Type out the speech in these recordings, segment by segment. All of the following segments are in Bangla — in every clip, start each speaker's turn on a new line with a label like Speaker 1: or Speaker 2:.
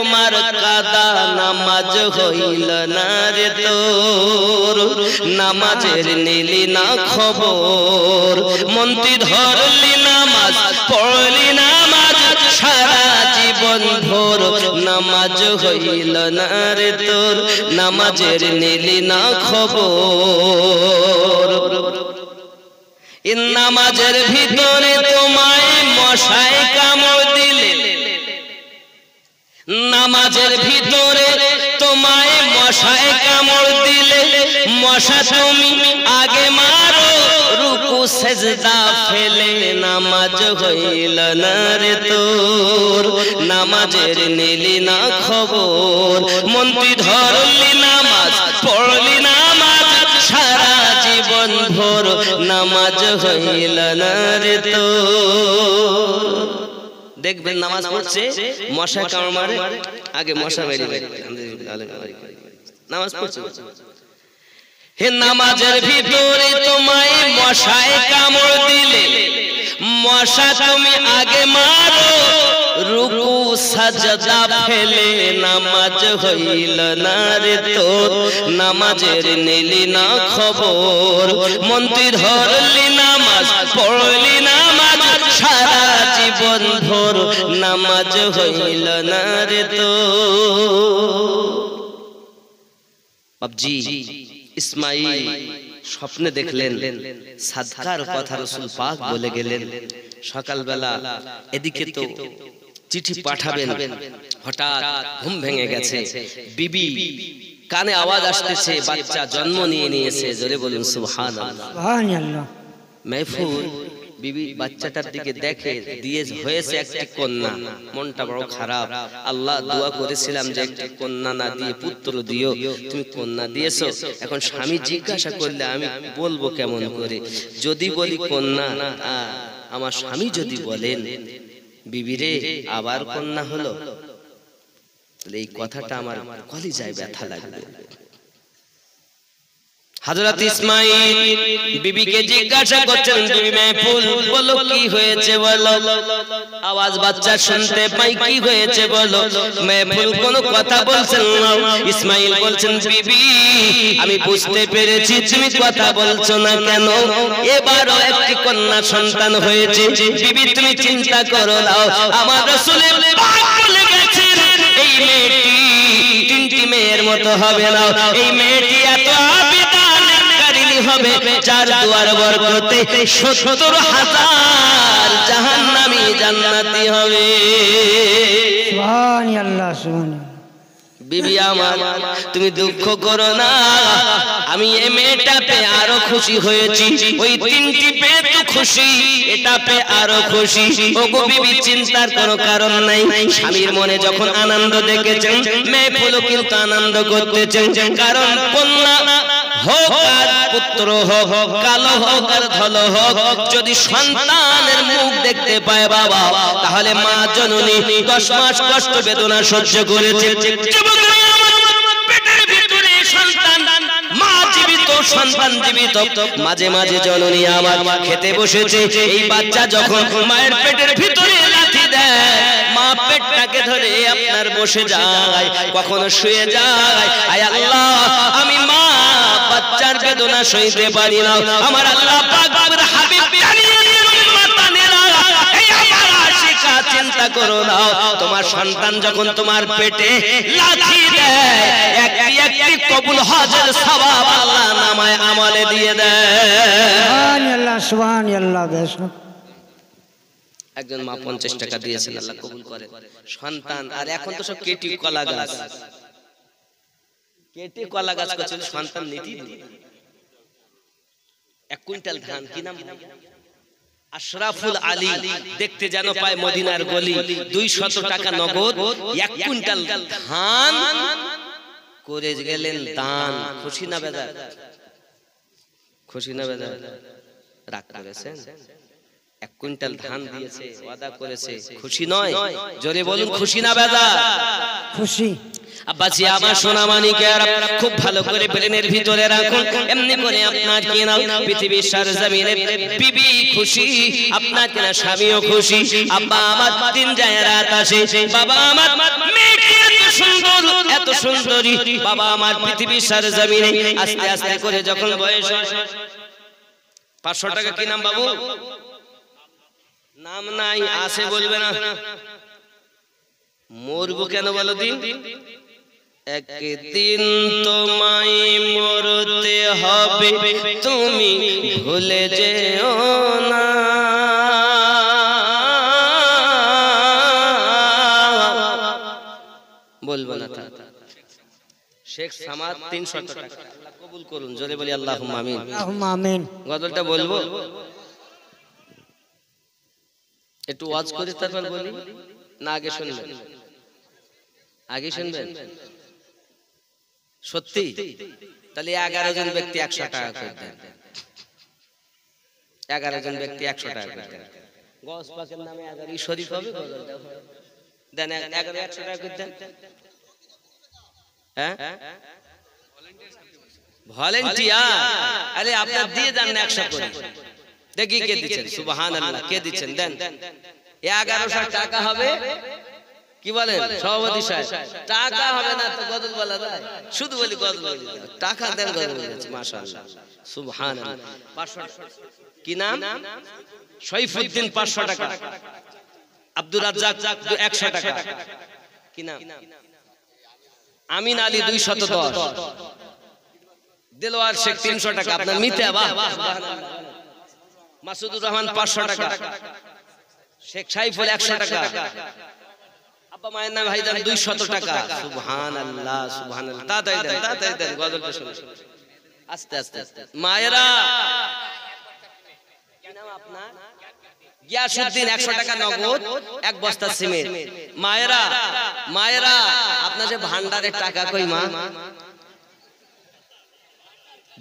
Speaker 1: তোমার কাদা নামাজ হইল না রে তোর, নামাজের নিলি না খবর, মন্ত্রী ধরলি নামাজ পড়লি নামাজ সারা জীবন ভোর, নামাজ হইল না রে তোর, নামাজের নিলি না খবর। নামাজের ভিতরে তোমায় মশায় কামড় দিলে, নামাজের ভিতরে তোমায় মশায় কামড় দিলে, মশা তুমি আগে মারো রুকু সেজদা ফেলে, নামাজ হইল না রে তোর, নামাজের নিলি না খবর, মন্ত্রী ধরলি নামাজ পড়লি নামাজ সারা জীবন ভোর, নামাজ হইল না রে তোর। দেখবেন নামাজ পড়ছে মশা কামড় মারে, আগে মশা মেরে নামাজ পড়ছে। হে নামাজের ভিতরে তোমায় মশায় কামড় দিলে, মশা তুমি আগে মারো রুকু সাজদা ফেলে, নামাজ হইল না রে তোর, নামাজের নিলি না খবর, মন্ত্রী ধরলি নামাজ পড়লি নামাজ সারা জীবন ভোর, নামাজ হইল না রে তোর। বাবজি ইসমাইল স্বপ্নে দেখলেন সাদকার কথা রাসূল পাক বলে গেলেন, সকালবেলা এদিকে তো চিঠি পাঠাবেন, হঠাৎ ঘুম ভেঙে গেছে, বিবি কানে আওয়াজ আসতেছে বাচ্চা জন্ম নিয়েছে, জোরে বলুন সুবহানাল্লাহ সুবহানাল্লাহ। মাহফুজ বিবি বাচ্চাটার দিকে দেখে, দিয়ে হয়েছে একটি কন্যা, মনটা বড় খারাপ, আল্লাহ দোয়া করেছিলাম যে একটি কন্যা না দিয়ে পুত্র দিও, তুমি কন্যা দিয়েছো, এখন স্বামী জিজ্ঞাসা করলে আমি বলবো কেমন করে, যদি বলি কন্যা, আমার স্বামী যদি বলেন বিবিরে আবার কন্যা হলো, তাহলে এই কথাটা আমার কলিজায় ব্যথা লাগবে। হযরত ইসমাইল বিবিকে জিজ্ঞাসা করছেন, বিবি মাহফুজ বলো কি হয়েছে বলো, আওয়াজ বাচ্চা শুনতে পাই, কি হয়েছে বলো। মাহফুজ কোনো কথা বলছেন না, ইসমাইল বলছেন বিবি আমি বুঝতে পেরেছি তুমি কথা বলছো না কেন, এবারও একটি কন্যা সন্তান হয়েছে, বিবি তুমি চিন্তা করো না, আমার রাসূলের পাক বলে গেছেন এই মেয়েটি তিনটি মেয়ের মতো হবে না, এই মেয়েটি এত হবে যার দুয়ার বরকতে ৭০,০০০ জাহান্নামী জান্নাতি হবে।
Speaker 2: সুবহানাল্লাহ সুবহানাল্লাহ।
Speaker 1: বিবি আমার তুমি দুঃখ করো না, আমি এই মেয়েটা পেয়ে আরো খুশি হয়েছি, ওই তিনটি পেয়ে তো খুশি, এটা পেয়ে আরো খুশি। ওগো বিবি চিন্তার কোনো কারণ নাই, স্বামীর মনে যখন আনন্দ দেখেছেন মেহফুলও কিন্তু আনন্দ করতেছেন, কারণ কন্যা হোক আর পুত্র হোক, কালো হোক আর ধলো হোক, যদি সন্তানের মুখ দেখতে পায় বাবা, তাহলে মা জননী 10 মাস কষ্ট বেদনা সহ্য করেছে, পেটের ভিতরে সন্তান, মা জীবিত সন্তান জীবিত, মাঝে মাঝে জননী আমার খেতে বসেছে, এই বাচ্চা যখন মায়ের পেটের ভিতরে লাথি দেয়, মা পেটটাকে ধরে আপনার বসে যায়, কখনো শুয়ে যায়, আয় আল্লাহ আমি মা বাচ্চার বেদনা সইতে পারি না, আমার আল্লাহ পাক হাবিব জানিয়ে দিলেন মাতানেরা, এই আমার আশিকা চিন্তা করো না, তোমার সন্তান যখন তোমার পেটে লাথি দেয়, একটি একটি কবুল হজের সওয়াব আল্লাহ নামায় আমলে দিয়ে দেয়।
Speaker 2: সুবহানাল্লাহ সুবহানাল্লাহ।
Speaker 1: একজন মা 50 টাকা দিয়েছেন, আল্লাহ কবুল করে সন্তান, আর এখন তো সব কেটি কলা গাছ, কেটে কলা গাছ করছিল, সন্তান নীতি 1 কুইন্টাল ধান, কি নাম আশরাফুল আলী, দেখতে যেন পায় মদিনার গলি, 200 টাকা নগদ 1 কুইন্টাল ধান করে গেলেন দান। খুশি না বেজার? খুশি না বেজার? রাগ করেছেন? 1 কুইন্টাল ধান দিয়েছে, ওয়াদা করেছে, খুশি নয়? জোরে বলুন খুশি না বেজার?
Speaker 2: খুশি।
Speaker 1: আব্বাজি আমার সোনা মানিকেরা খুব ভালো করে ব্রেনের ভিতরে রাখুন, এমনি করে আপনার কিনা পৃথিবীর সরজমিনে বিবি খুশি, আপনার কিনা স্বামীও খুশি, আব্বা আমার দিন যায় রাত আসে, বাবা আমার মেয়েকে সুন্দরী বাবা আমার পৃথিবীর সারা জমিনে আস্তে আস্তে করে যখন বয়স 500 টাকা কি নাম বাবু নাম নাই আসে বলবে না মরবো কেন বলো দিন একদিন তোমায় মরতে হবে তুমি ভুলে যেও না বলবো না শেখ সামাদ 300 টাকা আল্লাহ কবুল করুন জোরে বলি আল্লাহুম্মা আমিন
Speaker 2: আল্লাহুম্মা আমিন
Speaker 1: গজলটা বলবো একটু ওয়াজ করে তারপর বলি না আগে শুনবেন আগে শুনবেন সত্যি তাহলে 11 জন ব্যক্তি 100 টাকা করে দেন 11 জন ব্যক্তি 100 টাকা করে দেন গস পাকের নামে 11 শরীফ হবে গজলটা দেন 11 100 টাকা করে দেন হ্যাঁ ভলান্টিয়ার আরে আপনারা দিয়ে দেন 100 করে দেখি কে দিচ্ছেন সুবহানাল্লাহ কে দিচ্ছেন দেন 1100 টাকা হবে কি বলেন সভাপতি সাহেব টাকা হবে না তো গজল বলা যায় শুধু বলি গজল বলি টাকা দেন গজল বলি মাশাআল্লাহ সুবহানাল্লাহ 500 কি নাম শৈফুদ্দিন 500 টাকা আব্দুর রাজ্জাক 100 টাকা কি নাম আমিন আলী 210 দিলওয়ার শেখ 300 টাকা আপনার মিতে বাহ সুবহানাল্লাহ মাসুদুর রহমান 500 টাকা শেখ সাইফুল 100 টাকা আব্বা মায়ের নাম ভাইজান 200 টাকা সুবহানাল্লাহ সুবহানাল্লাহ তাড়াতাড়ি দেন গজলটা শুনুন আস্তে আস্তে মায়েরা কি নাম আপনার গিয়াসউদ্দিন 100 টাকা নগদ এক বস্তা সিমেন্ট মায়েরা আপনার যে ভান্ডারের টাকা কই মা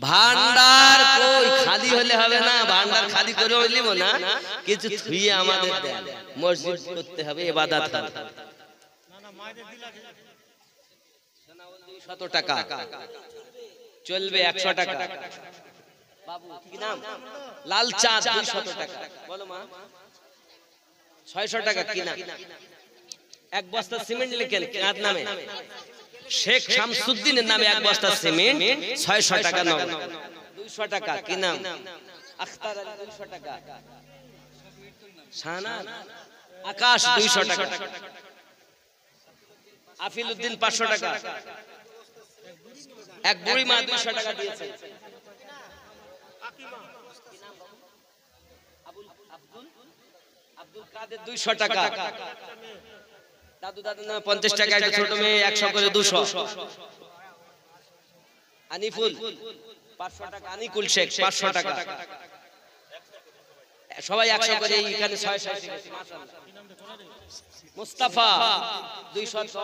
Speaker 1: ভান্ডার কই খালি হলে হবে না ভান্ডার খালি করে হইলিব না কিছু থুইয়ে আমাদের দেন মসজিদ করতে হবে ইবাদত হবে শত টাকা চলবে 100 টাকা বাবু কি নাম লাল চাঁদ 200 টাকা বলো মা 600 টাকা কি নাম এক বস্তা সিমেন্ট লিখেন কার নামে শেখ শামসুদ্দিনের নামে এক বস্তা সিমেন্ট 600 টাকা নগদ 200 টাকা কি নাম আখতার আলী 200 টাকা শাহানা আকাশ 200 টাকা আফিল উদ্দিন 500 টাকা এক বুড়ি মা 200 টাকা দিয়েছে আব্দুল কাদের 200 টাকা দাদুর নামে 50 টাকা একটা ছোট মেয়ে 100 করে 200 আনিফুল 500 টাকা আনিকুল শেখ 500 টাকা সবাই 100 করে এখানে 600 মাশাআল্লাহ মুস্তাফা 210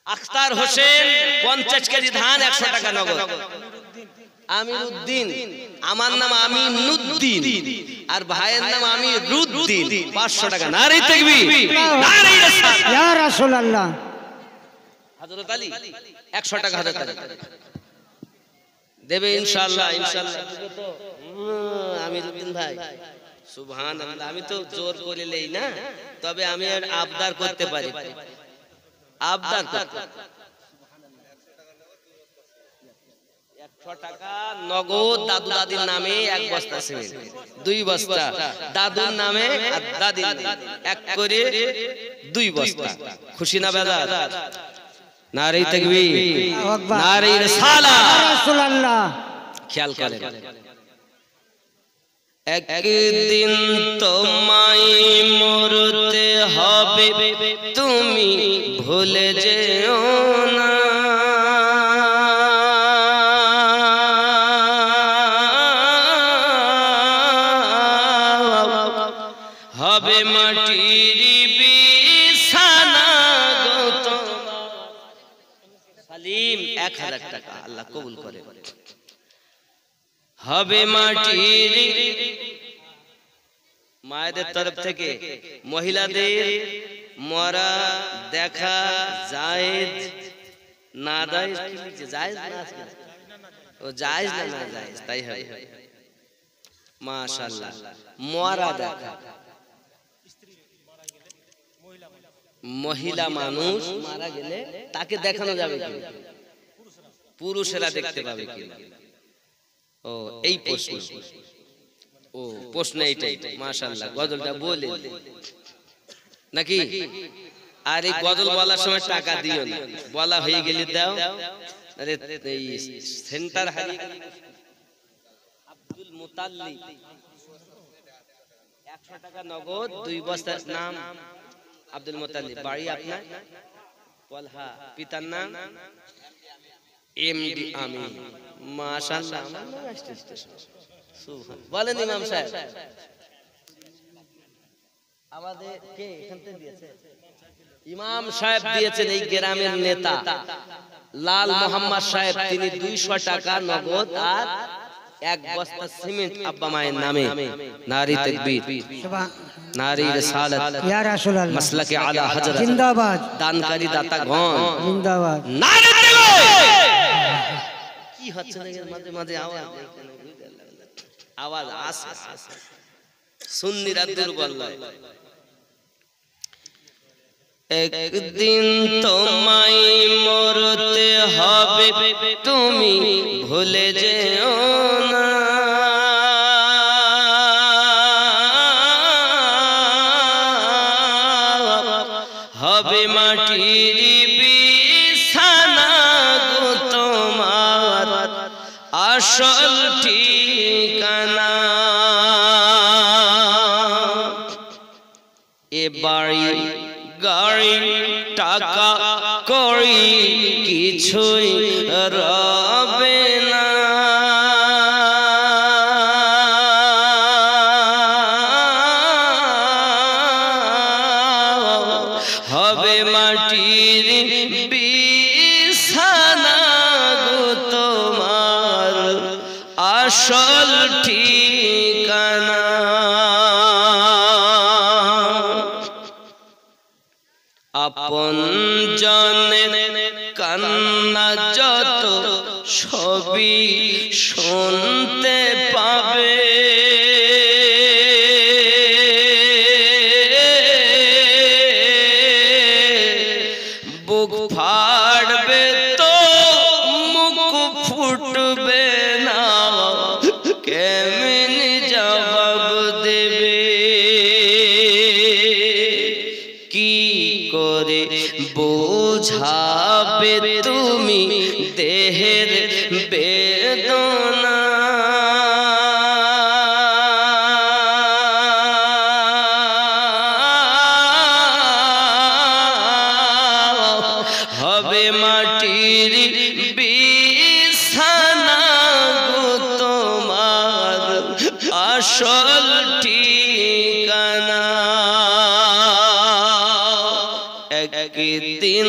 Speaker 1: আখতার হোসেন 50 কেজি ধান 100 টাকা নগদ আমিরউদ্দিন আমার নাম আমিনুদ্দিন আর ভাইয়ের নাম আমিরুদ্দিন 500 টাকা নারে তাকবীর নারে রাসূল
Speaker 2: ইয়া রাসূলুল্লাহ
Speaker 1: হযরত আলী 100 টাকা হযরত আলী দেবে ইনশাআল্লাহ দেবে তো আমিরউদ্দিন ভাই সুবহানাল্লাহ আমি তো জোর করে লই না তবে আমি আর আবদার করতে পারি আবদার করতে 100 টাকা নগদ দাদু দাদির নামে এক বস্তা সিমেন্ট 2 বস্তা দাদুর নামে আর দাদির এক করে 2 বস্তা খুশি না বাজার নারে তাকবীর নারে রিসালাত
Speaker 2: রাসূলুল্লাহ
Speaker 1: খেয়াল করেন একদিন তোমায় মরতে হবে তুমি ভুলে যেও না হবে মাটির বিছানা গো তোমার সালিম 1000 টাকা আল্লাহ কবুল করে হবে মাটির মায়েদের তরফ থেকে মহিলাদের মরা দেখা জায়েজ না জায়েজ না ও জায়েজ না জায়েজ তাই হয় মাশাআল্লাহ মরা দেখা মহিলা মানুষ মারা গেলে তাকে দেখানো যাবে কি? পুরুষেরা দেখতে পাবে কি? ও এই প্রশ্ন। ও প্রশ্ন এইটাই। মাশাআল্লাহ, গজলটা বলে নাকি? আর এই গজল বলার সময় টাকা দিও না, বলা হয়ে গেলে দাও। আরে এই সেন্টার হারিয়ে গেল। আব্দুল মুতাল্লিব 100 টাকা নগদ 2 বস্তার নাম আব্দুল মুতাল্লিব, বাড়ি আপনার পলহা, পিতার নাম এমডি আমিন। মাশাআল্লাহ, বলেন ইমাম সাহেব আমাদের কে এখান থেকে দিয়েছে? ইমাম সাহেব দিয়েছেন, এই গ্রামের নেতা লাল মোহাম্মদ সাহেব, তিনি 200 টাকা নগদ আর 1 বস্তা সিমেন্ট আব্বা মায়ের নামে। নারী তাকবীর, নারী রিসালাত,
Speaker 2: ইয়া রাসূলুল্লাহ,
Speaker 1: মাসলাকে আলা হযরত
Speaker 2: জিন্দাবাদ,
Speaker 1: দানকারী দাতাগণ
Speaker 2: জিন্দাবাদ।
Speaker 1: নারী তাকবীর। কি হচ্ছে না মাঝে মাঝে আওয়াজ আসে, সুন্নিরা দুর্বল নয়। একদিন তোমায় মরতে হবে, তুমি ভুলে যেও না। হবে মাটির বিছানা গো তোমার আসল ঠিকানা। এ বাড়ি গাড়ি টাকা করি কিছুই রবে না। হবে মাটির বিছানা গো তোমার আসল ঠিকানা। আপন জনের কান্না যত সবই শুনতে পাবে। বুক ফাড়বে তো মুখ ফুটবে না, কেমনে জবাব দেবে? কি করে বোঝাবে তুমি দেহের বেদনা? হবে মাটির বিছানা গো তোমার আসল ঠিকানা। একদিন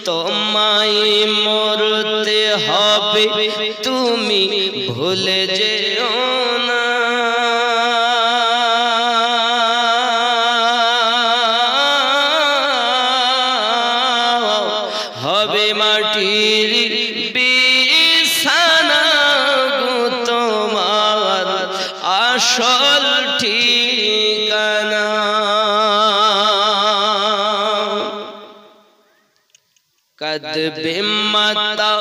Speaker 1: তোমায় মরতে হবে, তুমি ভুলে যেও না। হবে মাটির বিছানা গো তোমার আসল ঠিকানা। কাঁদবে মাতা,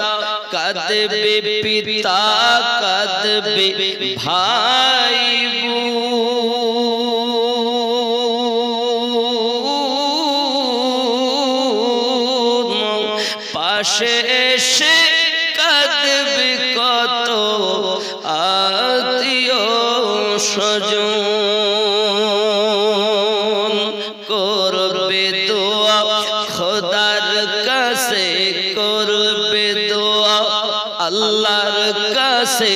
Speaker 1: কাঁদবে পিতা, কাঁদবে ভাই বোন, পাশে এসে কাঁদবে কত আত্মীয় স্বজন। করবে দোয়া খোদার কাছে, করবে দোয়া আল্লাহর কাছে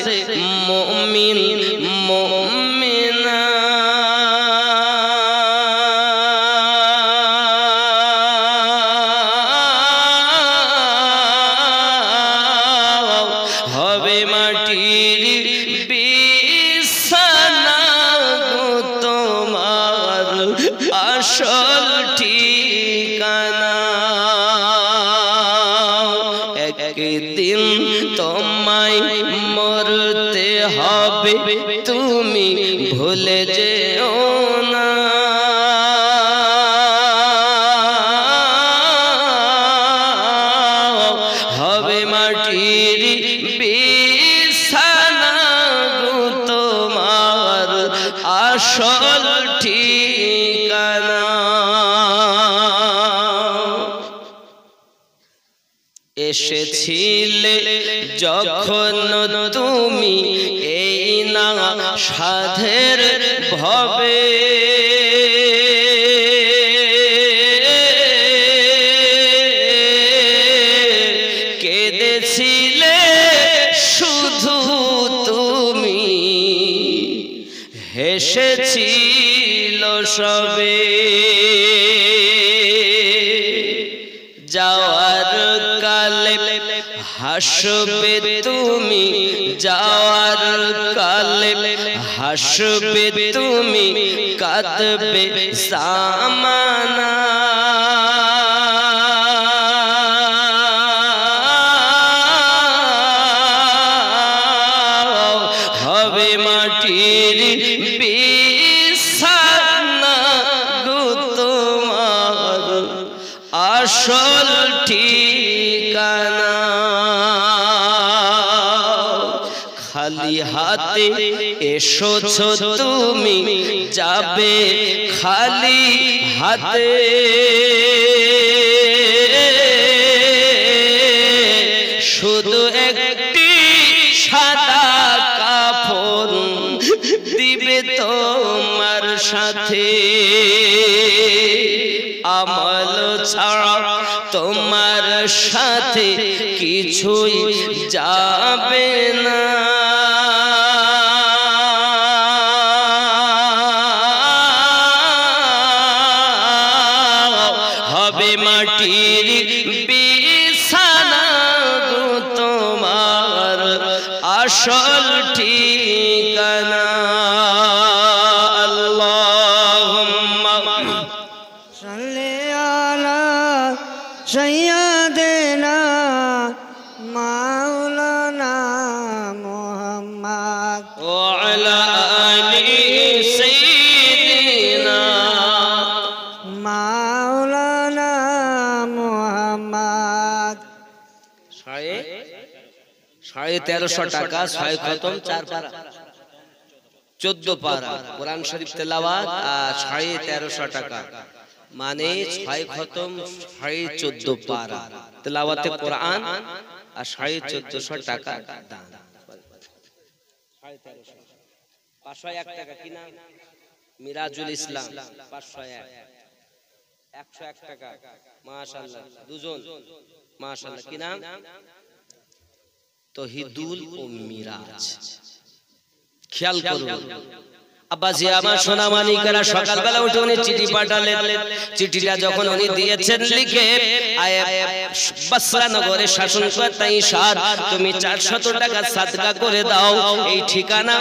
Speaker 1: মুমিন মুমিনা। হবে মাটির বিছানা গো তোমার আসল ঠিকানা। একদিন তোমায় মরতে এসেছিলে যখন তুমি এই না সাধের ভবে, কেঁদেছিলে শুধু তুমি, হেসেছিল সবে। যাওয়ার কালে হাসবে তুমি, যাওয়ার কালে হাসবে তুমি, কাঁদবে জামানা। হবে মাটির বিছানা গো তোমার আসল ঠিকানা। খালি হাতে এসেছো তুমি, যাবে খালি হাতে। শুধু একটি সাদা কাফন দিবে তোমার সাথে। আমল ছাড়া তোমার সাথে কিছুই যাবে না। হবে মাটির বিছানা গো তোমার আসল ঠিকানা। আল্লাহুম্মা
Speaker 2: সাল্লি আলা সাইয়্যিদিনা মাওলানা মুহাম্মদ
Speaker 1: ওয়া আলা আলি সাইয়্যিদিনা
Speaker 2: মাওলানা মুহাম্মদ।
Speaker 1: 1350 টাকা, 6 খতম, 4 পারা, 14 পারা কোরআন শরীফ তেলাওয়াত। আর 1350 টাকা মানে 6 খতম, 14.5 পারা তেলাওয়াতে কোরআন, আর 1450 টাকা দান। 501 টাকা কি নাম? মিরাজুল ইসলাম। 501 101 টাকা। মাশাআল্লাহ, দুজন মাশাআল্লাহ। কি নাম? তহিদুল ও মিরাজ। খেয়াল করুন আব্বাজি আমার সোনা মানিকেরা, সকালবেলা উঠে উনি চিঠি পাঠালেন। চিঠিটা যখন উনি দিয়েছেন লিখে, বসরা নগরের শাসনকর্তা ঈশার, তুমি 400 টাকা সাদকা করে দাও এই ঠিকানা।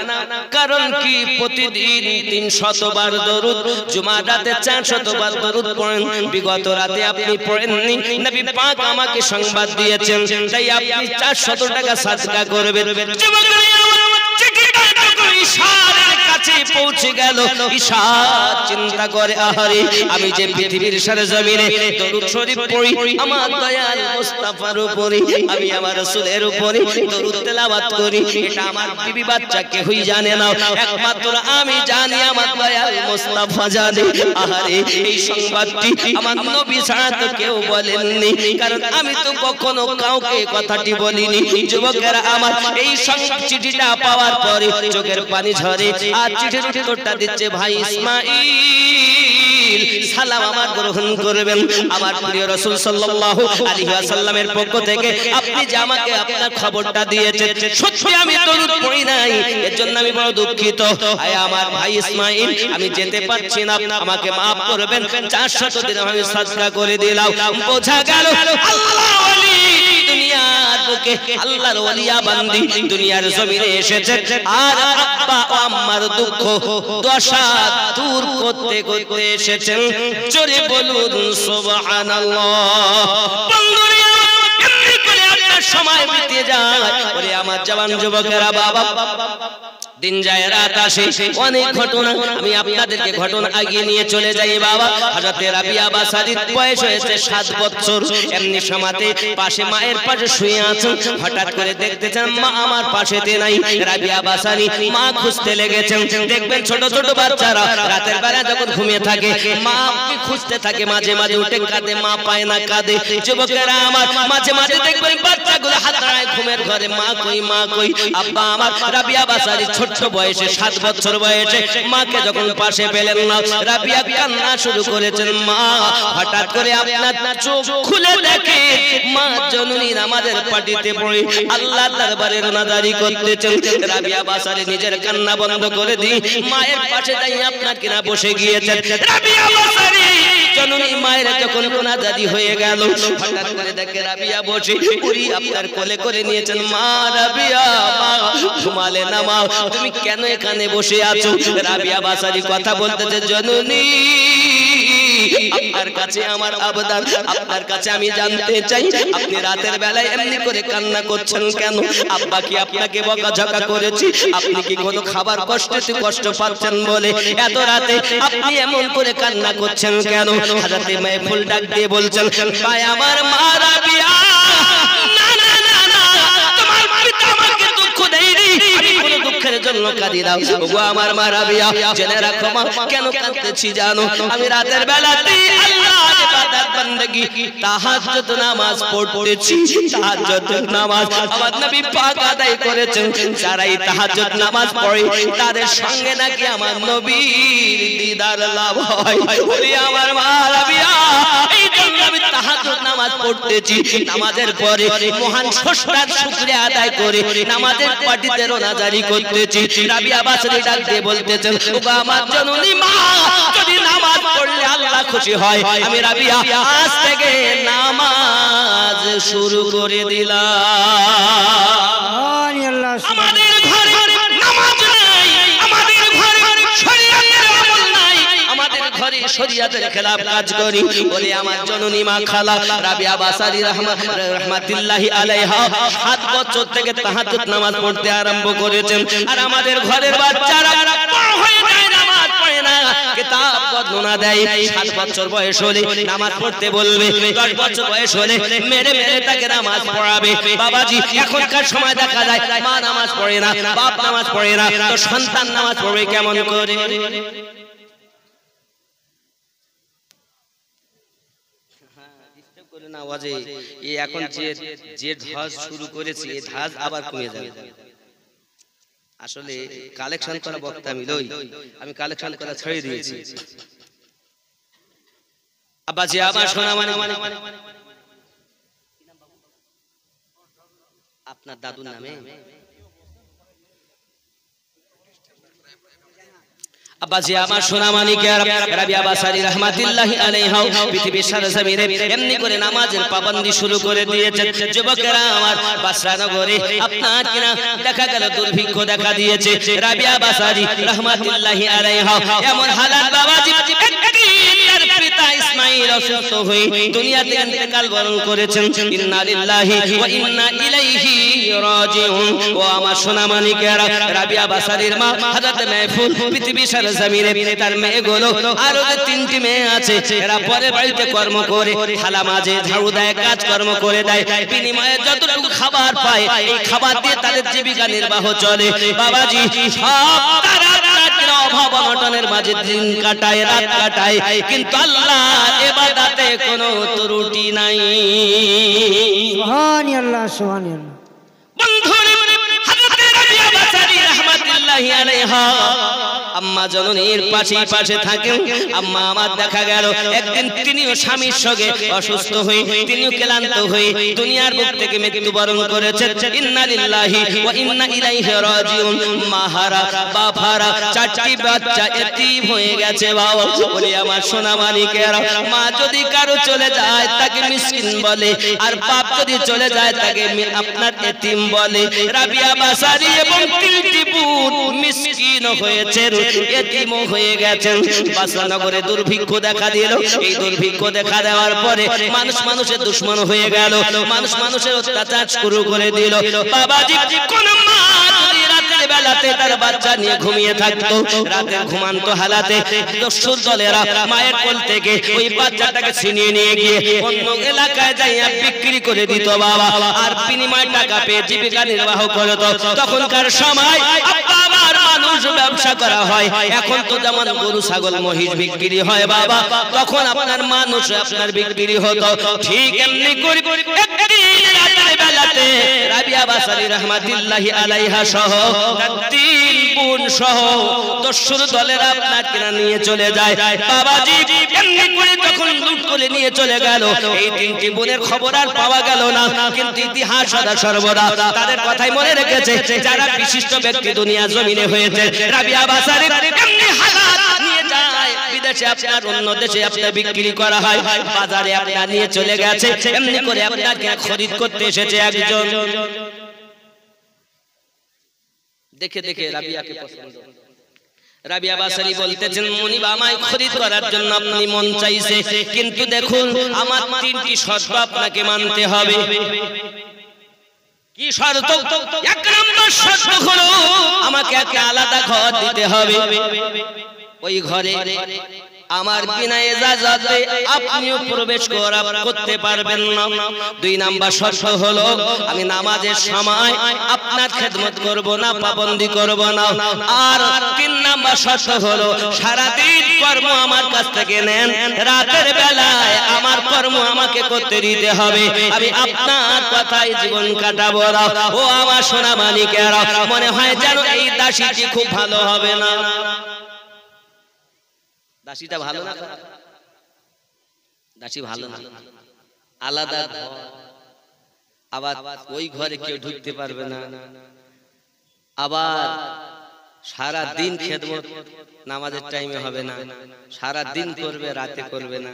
Speaker 1: কারণ কি প্রতিদিন 300 বার দরুদ, জুমার রাতে 400 বার দরুদ পড়েন। বিগত রাতে আপনি পড়েননি, নবী পাক আমাকে সংবাদ দিয়েছেন, তাই আপনি 400 টাকা সাদকা করবেন। ঈশার কাছে পৌঁছে গেল। ঈশার চিন্তা করে, আহারে আমি যে পৃথিবীর সরজমিনে দরুদ শরীফ পড়ি আমার দয়াল মুস্তাফার উপরে, আমি আমার রাসূলের উপরে দরুদ তেলাওয়াত করি, এটা আমার বিবি বাচ্চা কেউই জানে না, একমাত্র আমি জানি, আমার দয়াল মুস্তাফা জানে। আহারে এই সংবাদটি আমার নবী ছাড়া তো কেউ বলেননি, কারণ আমি তো কখনো কাউকে কথাটি বলিনি। যুবকেরা আমার, এই চিঠিটা পাওয়ার পরে চোখের পানি ঝরে। আর চিঠির উত্তরটা দিচ্ছে ভাই ইসমাইল, সালাম আমার গ্রহণ করবেন। আমার প্রিয় রাসূল সাল্লাল্লাহু আলাইহি ওয়াসাল্লামের পক্ষ থেকে আপনি যে আমাকে আপনার খবরটা দিয়েছেন, সত্যি আমি দরুদ পড়ি নাই, এর জন্য আমি বড় দুঃখিত। আয় আমার ভাই ইসমাইল, আমি যেতে পারছি না, আমাকে maaf করবেন। 400 দিরহাম আমি সাদকা করে দিলাম। বোঝা গেল আল্লাহ ওলি দুনিয়ার বুকে, আল্লাহর ওলিয়া বান্দি দুনিয়ার জমিনে এসেছে, আর আব্বা ও আম্মার দুঃখ দশা দূর করতে করতে এসেছেন। জোরে বলুন সুবহানাল্লাহ। বন্ধুরা, এমনি করে আপনার সময় বিতে যায়। ওরে আমার জওয়ান যুবকেরা, বাবা দিন যায় রাত আসে, অনেক ঘটনা। আমি আপনাদেরকে ঘটনা আগিয়ে নিয়ে চলে যাই বাবা। হযরত রাবিয়া বাসারির বয়স হয়েছে 7 বছর। এমনি সময়তে পাশে মায়ের পাশে শুয়ে আছেন। হঠাৎ করে দেখতেছেন মা আমার পাশেতে নাই। রাবিয়া বাসারি মা খুঁজতে লেগেছেন। দেখবেন ছোট ছোট বাচ্চারা রাতের বেলা যখন ঘুমিয়ে থাকে মা খুঁজতে থাকে, মাঝে মাঝে উঠে কাঁদে, মা পায় না কাঁদে। যুবকেরা আমার মাঝে মাঝে দেখবেন বাচ্চাগুলো হাত নাড়ায় ঘুমের ঘরে, মা কই মা কই। আব্বা আমার রাবিয়া বাসারি ছোট বয়সে 7 বছর বয়সে মাকে যখন পাশে পেলেন না, রাবিয়া কান্না শুরু করেছেন। মা হঠাৎ করে আপনার চোখ খুলে দেখে মা জননী নামাজের পাটিতে পড়ে আল্লাহর দরবারে রোনাজারি করতেছেন। রাবিয়া বাসারি নিজের কান্না বন্ধ করে দিয়ে মায়ের পাশে যাই আপনার কিনা বসে গিয়েছেন। রাবিয়া বাসারি জননী মায়ের যখন রোনাজারি হয়ে গেল, হঠাৎ করে দেখে রাবিয়া বসে পুরি আপনার কোলে করে নিয়েছেন। মা রাবিয়া, মা ঘুমালে না মা, তুমি কেন এখানে বসে আছো? রাবিয়া বাসারি কথা বলতেছে, জননী আপনার কাছে আমার আবেদন, আপনার কাছে আমি জানতে চাই আপনি রাতের বেলায় এমনি করে কান্না করছেন কেন? আব্বা কি আপনাকে বকাঝকা করেছি? আপনি কি কোনো খাবার কষ্টে কষ্ট পাচ্ছেন বলে এত রাতে আপনি এমন করে কান্না করছেন কেন? হযরত মাহফুল ডাক দিয়ে বলছেন, ভাই আমার মা রাবিয়া, না না না না, তোমার পিতা আমাকে দুঃখ দেয়নি, আমি কোনো দুঃখের জন্য কাঁদি না। ওগো আমার মা রাবিয়া, জেনে রাখো মা কেন কাঁদতেছি জানো? আমি রাতের বেলাতে আল্লাহর ইবাদত বندگی তাহাজ্জুদ নামাজ পড়তেছি। তাহাজ্জুদ নামাজ আমার নবী পাক আদায় করেছেন। যারাই তাহাজ্জুদ নামাজ পড়ে তাদের সঙ্গে নাকি আমার নবীর দিদার লাভ হয়। বলি আমার মা রাবিয়া, এই জন্য আমি তাহাজ্জুদ নামাজ পড়তেছি। নামাজের পরে মহান স্রষ্টার শুকরিয়া আদায় করে নামাজের পাটিতে রোনাজারি করতেছি। রাবিয়া বাসারি ডাক দিয়ে বলতেছেন, ওগো আমার জননী মা, যদি নামাজ পড়লে আল্লাহ খুশি হয়, আমি রাবিয়া আজ থেকে নামাজ শুরু করে দিলাম। আমাদের ঘরে নামাজ নাই, আমাদের ঘরে শরীয়তের আমল নাই, আমাদের ঘরে শরীয়তের খেলাফ কাজ করি বলে আমার জননী মা খালা রাবিয়া বাসারি রাহমাতুল্লাহি আলাইহা 7 বছর থেকে তাহাজ্জুদ নামাজ পড়তে আরম্ভ করেছেন। আর আমাদের ঘরের বাচ্চারা বড় হয়ে যায় নামাজ পড়ে না, কিতাব বর্ণনা দেয় 7 বছর বয়স হলে নামাজ পড়তে বলবে, 10 বছর বয়স হলে মেরে মেরে তাকে নামাজ পড়াবে। বাবাজি এখনকার সময় দেখা যায় মা নামাজ পড়ে না, বাপ নামাজ পড়ে না, তো সন্তান নামাজ পড়বে কেমন করে? আওয়াজে এই এখন যে ধাজ শুরু করেছে এই ধাজ আবার কমে যাবে। আসলে কালেকশন করা বক্তা আমি লই, আমি কালেকশন করা ছেড়ে দিয়েছি। আব্বাজি আবার শোনা মানে আপনার দাদুর নামে আব্বাজি আমার সোনা মানিকের রাবিয়া বাসারি রাহমাতুল্লাহি আলাইহা পৃথিবীর সরজমিনে এমনি করে নামাজের পাবন্দি শুরু করে দিয়েছেন। যুবকেরা আমার বাসরা নগরে আপনার কিনা দেখা গেল দুর্ভিক্ষ দেখা দিয়েছে। রাবিয়া বাসারি রাহমাতুল্লাহি আলাইহা এমন হালাত বাবাজি, তার পিতা ইসমাঈল অসুস্থ হয়ে দুনিয়া থেকে ইন্তেকাল বরণ করেছেন। ইন্না লিল্লাহি ওয়া ইন্না ইলাইহি রাজিউন। ও আমার সোনা মানিকেরা, রাবিয়া বাসারির মা হযরত মাহফুল পৃথিবীর জমিনে তার মেয়েগুলো আরো 3টি মেয়ে আছে, এরা পরে বাড়িতে কর্ম করে থালা মাঝে ঝাড়ু দেয়, কাজ কর্ম করে দেয়, বিনিময়ে যতটুকু খাবার পায় এই খাবার দিয়ে তাদের জীবিকা নির্বাহ চলে। বাবাজি সব তারা অভাব অনটনের মাঝে দিন কাটায়, রাত কাটায়, কিন্তু আল্লাহর ইবাদতে কোনো ত্রুটি নাই।
Speaker 2: সুবহানাল্লাহ সুবহানাল্লাহ।
Speaker 1: বন্ধুরে হযরত রাবিয়া বাসারি রাহমাতুল্লাহি আলাইহা আম্মা জননীর পাশে থাকেন। আম্মা আমার দেখা গেল একদিন তিনিও স্বামীর সঙ্গে অসুস্থ হয়ে তিনিও ক্লান্ত হয়ে দুনিয়ার বুক থেকে মৃত্যুবরণ করেছেন। ইন্না লিল্লাহি ওয়া ইন্না ইলাইহি রাজিউন। মাহারা বাবারা 4টি বাচ্চা এতিম হয়ে গেছে। বাবা বলি আমার সোনা মানিকেরা, মা যদি কারো চলে যায় তাকে মিসকিন বলে, আর বাপ যদি চলে যায় তাকে আপনার এতিম বলে। রাবিয়া বাসারি এবং 3টি পুত মিসকিন হয়েছেন, এতিম হয়ে গেছেন। বাসরানগরে দুর্ভিক্ষ দেখা দিল। এই দুর্ভিক্ষ দেখা দেওয়ার পরে মানুষ মানুষের দুশমন হয়ে গেল, মানুষ মানুষের অত্যাচার শুরু করে দিল। বাবাজি কোন মা যদি রাতের বেলাতে তার বাচ্চা নিয়ে ঘুমিয়ে থাকতো রাতের ঘুমান্ত হালাতে দস্যুর দলেরা মায়ের কোল থেকে ওই বাচ্চাটাকে ছিনিয়ে নিয়ে গিয়ে অন্য এলাকায় যাইয়া বিক্রি করে দিত বাবা আর বিনিময় টাকা পেয়ে জীবিকা নির্বাহ করত তখনকার সময় বাবার মানুষ ব্যবসা করা হয় এখন তো যেমন গরু ছাগল মহিষ বিক্রি হয় বাবা তখন আপনার মানুষ আপনার বিক্রি হতো ঠিক এমনি করে বেলাতে রাবিয়া বাসারী রাহমাতুল্লাহি আলাইহা সহ তার তিন বোন সহ দস্যুর দলেরা আপনার কিনা নিয়ে চলে যায় বাবাজি এমনি করে যখন লুট করে নিয়ে চলে গেল এই তিনটি বোনের খবর আর পাওয়া গেল না কিন্তু ইতিহাস সদা সর্বদা তাদের কথাই মনে রেখেছে যারা বিশিষ্ট ব্যক্তি দুনিয়া জমিনে হয়েছে রাবিয়া বাসারী এমনি হালাত নিয়ে যায় বিদেশে আপনার অন্য দেশে আপনার বিক্রি করা হয় বাজারে আপনার নিয়ে চলে গেছে এমনি করে আপনাকে খরিদ করতে এসেছে একজন দেখে দেখে রাবিয়াকে পছন্দ রাবিয়া বাসারী বলতেছেন মুনিব আমায় খরিদ করার জন্য আপনি মন চাইছে কিন্তু দেখুন আমার তিনটি শর্ত আপনাকে মানতে হবে কি শর্ত এক নম্বর শর্ত হলো আমাকে একটা আলাদা ঘর দিতে হবে ওই ঘরে আমার বিনা ইজাজতে আপনিও প্রবেশ করতে পারবেন না দুই নাম্বার শর্ত হলো আমি নামাজের সময় আপনার খেদমত করব না পাবন্দি করব না আর তিন নাম্বার শর্ত হলো সারা দিন কর্ম আমার কাছ থেকে নেন রাতের বেলায় আমার কর্ম আমাকে করতে দিতে হবে আমি আপনার কথাই জীবন কাটাবো ও আমার সোনা মানিকেরা মনে হয় যেন এই দাসীটি খুব ভালো হবে না দাসীটা ভালো না দাসী ভালো না আলাদা ঘর আবার ওই ঘরে কেউ ঢুকতে পারবে না আবার সারা দিন খেদমত নামাজের টাইমে হবে না সারা দিন করবে রাতে করবে না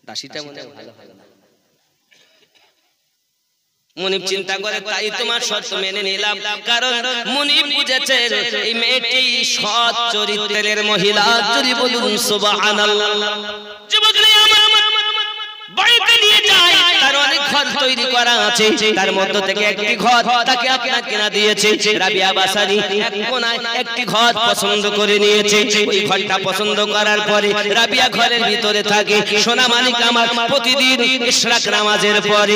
Speaker 1: দাসীটা মনে ভালো হবে না মুনিব চিন্তা করে তাই তোমার শর্ত মেনে নিলাম কারণ মুনিব বুঝেছে এই মেয়েটি সৎ চরিত্রের মহিলা যদি বলুন সুবহানাল্লাহ যুবকরা বাড়িতে নিয়ে যায় তার অনেক ঘর তৈরি করা আছে তার মধ্য থেকে একটি ঘর তাকে আপনার কিনা দিয়েছে রাবিয়া বাসারী এক কোণায় একটি ঘর পছন্দ করে নিয়েছে ওই ঘরটা পছন্দ করার পরে রাবিয়া ঘরের ভিতরে থাকে সোনা মানিক আমার প্রতিদিন ইশরাক নামাজের পরে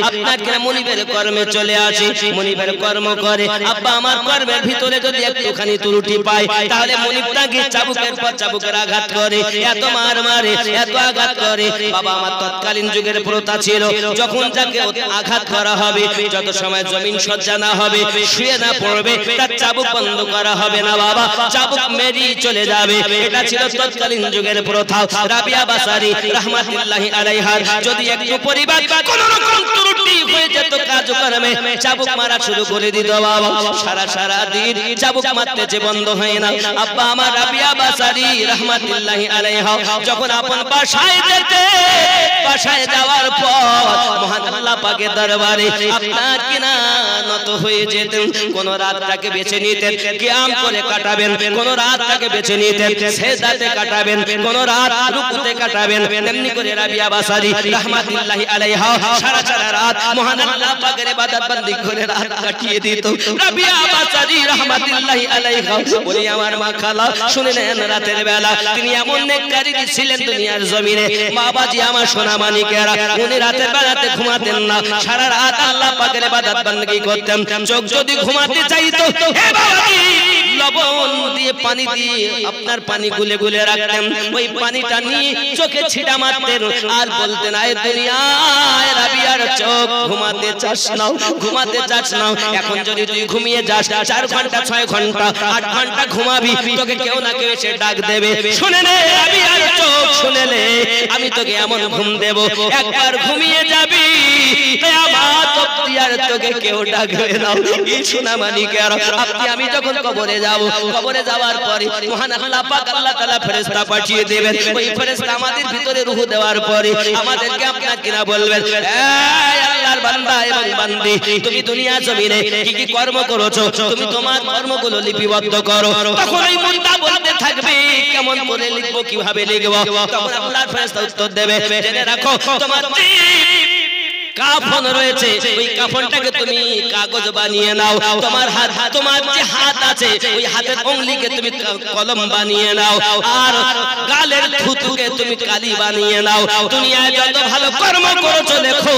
Speaker 1: আপনার কিনা মুনিবের কর্মে চলে আসে মুনিবের কর্ম করে আব্বা আমার কর্মের ভিতরে যদি একটুখানি ত্রুটি পায় তাহলে মুনিব তাকে চাবুকের পর চাবুকের আঘাত করে এত মার মারে এত আঘাত করে বাবা আমার তৎকালীন যুগের প্রথা ছিল যখন যাকে আঘাত করা হবে যত সময় জমিন সজ্জা না হবে শুয়ে না পড়বে তার চাবুক বন্ধ করা হবে না বাবা চাবুক মেরি চলে যাবে এটা ছিল তৎকালীন যুগের প্রথা রাবিয়া বাসারী রাহমাতুল্লাহি আলাইহা যদি একটু পরিবার কোন রকম ত্রুটি হয়ে যেত কাজকর্মে চাবুক মারা শুরু করে দিত বাবা সারা দিন চাবুক মারতে বন্ধ হয় না আব্বা আমার রাবিয়া বাসারী রাহমাতুল্লাহি আলাইহা যখন আপন বাসায় যাওয়ার পর মহান আল্লাহ পাকের দরবারে আপনার কিনা নত হয়ে যেতেন কোন রাতটাকে বেছে নিতেন কিয়াম করে কাটাবেন কোন রাতটাকে বেছে নিতেন সেজদাতে কাটাবেন কোন রাত রুকুতে কাটাবেন এমনি করে রাবিয়া বাসারী রাহমাতুল্লাহি আলাইহা সারা রাত মহান আল্লাহ পাকের ইবাদত বন্দেগি করে রাত কাটিয়ে দিত রাবিয়া বাসারী রাহমাতুল্লাহি আলাইহা ওরে আমার মা খালা শুনে নেন রাতের বেলা তিনি এমন নেককারী ছিলেন দুনিয়ার জমিনে বাবাজি আমার সোনা মানিকেরা উনি রাতের বেলাতে ঘুমাতেন না সারা রাত আল্লাহ পাকের ইবাদত বন্দেগি করতেন চোখ যদি ঘুমাতে চাইতো হে বাবাজি লবণ দিয়ে পানি দিয়ে আপনার পানি গুলে গুলে রাখতেন ওই পানিটা নিয়ে চোখে ছিটা মারতেন আর বলতেন আয় দুনিয়ায় রাবিয়ার চোখ ঘুমাতে চাস না এখন যদি তুই ঘুমিয়ে যাস 4 ঘন্টা 6 ঘন্টা 8 ঘন্টা ঘুমাবি তোকে কেউ না কেউ এসে ডাক দেবে শুনে নে রাবিয়ার চোখ শুনে নে আমি তোকে এমন ঘুম দেব একবার ঘুমিয়ে যাবি কিয়ামত অবধি আর তোকে কেউ ডাকবে না এই সোনা মানিকেরা আপনি আমি যখন কবরে যাব কবরে যাওয়ার পরে মহান আল্লাহ পাক আল্লাহ তাআলা ফেরেশতা পাঠিয়ে দেবেন ওই ফেরেশতা আমাদের ভিতরে রূহ দেওয়ার পরে আমাদেরকে আপনার কিনা বলবেন এই আল্লাহর বান্দা এবং বান্দি তুমি দুনিয়া জমিনে কি কি কর্ম করেছো তুমি তোমার কর্মগুলো লিপিবদ্ধ করো তখন এই মুদ্দা বলতে থাকবে কেমন করে লিখবো কিভাবে লিখবো তখন আল্লাহর ফেরেশতা উত্তর দেবে জেনে রাখো তোমার কাফন রয়েছে, ওই কাফনটাকে তুমি কাগজ বানিয়ে নাও, তোমার যে হাত আছে ওই হাতের অঙ্গুলিকে তুমি কলম বানিয়ে নাও, আর গালের থুতুকে তুমি কালি বানিয়ে নাও। দুনিয়ায় যত ভালো কর্ম করেছো লেখো,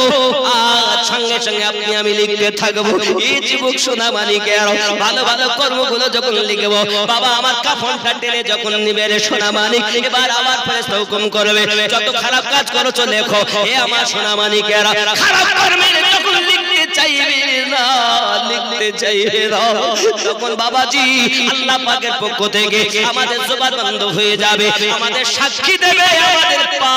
Speaker 1: আর সঙ্গে সঙ্গে আপনি আমি লিখতে থাকবো। এই যুবক সোনা মানিকের ভালো ভালো কর্মগুলো যখন লিখবো, বাবা আমার কাফনটা টেনে যখন নিবে রে সোনা মানিক, এবার আমার ফেরেশতা হুকুম করবে যত খারাপ কাজ করেছো লেখো। হে আমার সোনা মানিকেরা, খারাপ কর্মের যখন লিখতে চাইবে না, লিখতে চাইবে না, তখন বাবাজি আল্লাহ পাকের পক্ষ থেকে আমাদের জবান বন্ধ হয়ে যাবে। আমাদের সাক্ষী দেবে আমাদের পা,